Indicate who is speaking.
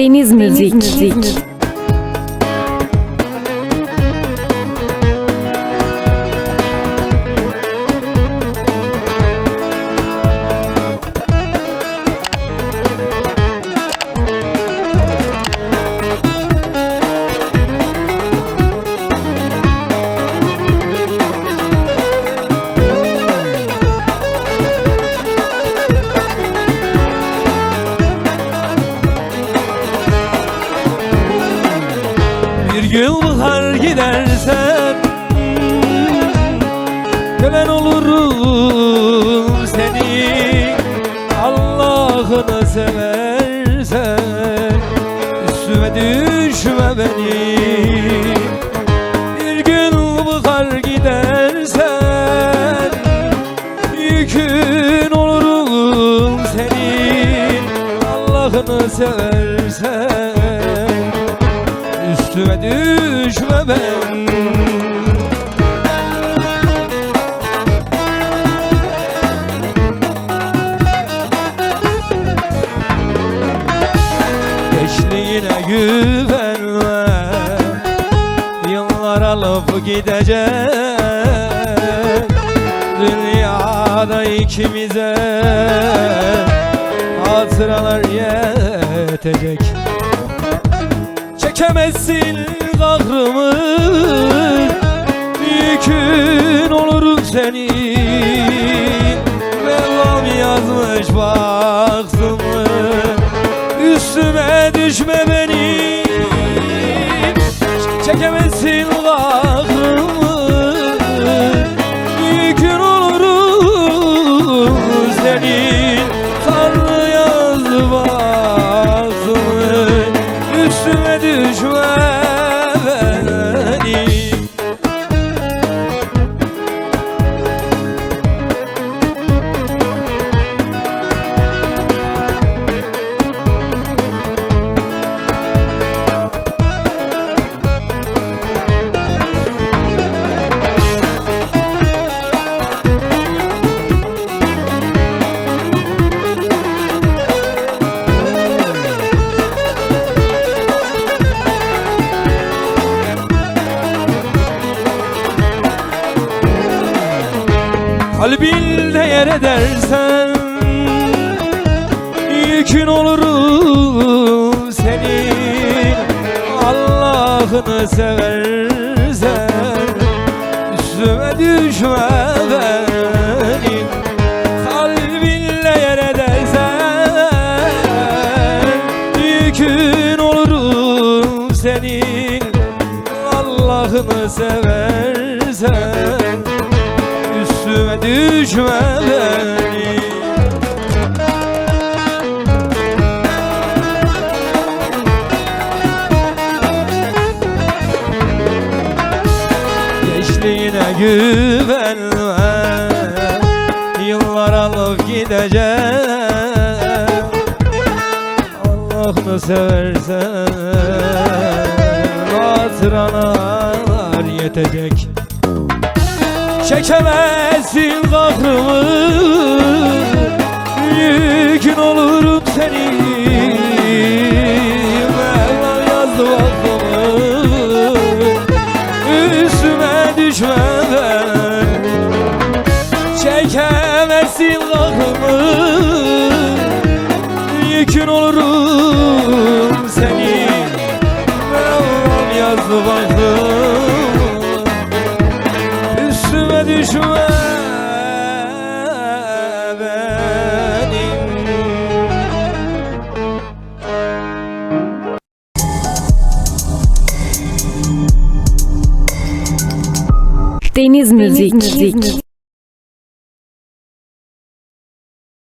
Speaker 1: Deniz Müzik.
Speaker 2: Bir gün bahar gidersen gören olurum seni. Allah'ını seversen üstüme düşme benim. Bir gün bahar gidersen yükün olurum senin. Allah'ını seversen üstüme düşme ben. Gençliğine güvenme, yıllar alıp gidecek. Dünyada ikimize hatıralar yetecek. Çekemezsin kahrımı, yükün olurum senin. Mevlam yazmış baksın mı, üstüme düşme benim. Çekemezsin kahrımı, yükün olurum senin. Tanrı yazdı baksın mı, üstüme düşme benim. Kalbinde yer edersen yükün olurum senin. Allah'ını seversen üstüme düşme benim. Kalbinde yer edersen yükün olurum senin. Allah'ını seversen üstüme düşme benim. Gençliğine güvenme, yıllar alıp gidecek. Allah'ını seversen hatıralar yetecek. Çekemezsin kahrımı, yükün olurum senin. Mevlam yazdı baktımı, üstüme düşme ben. Çekemezsin kahrımı, yükün olurum senin. Mevlam yazdı baktımı, üstüme düşme benim.
Speaker 1: Deniz Müzik.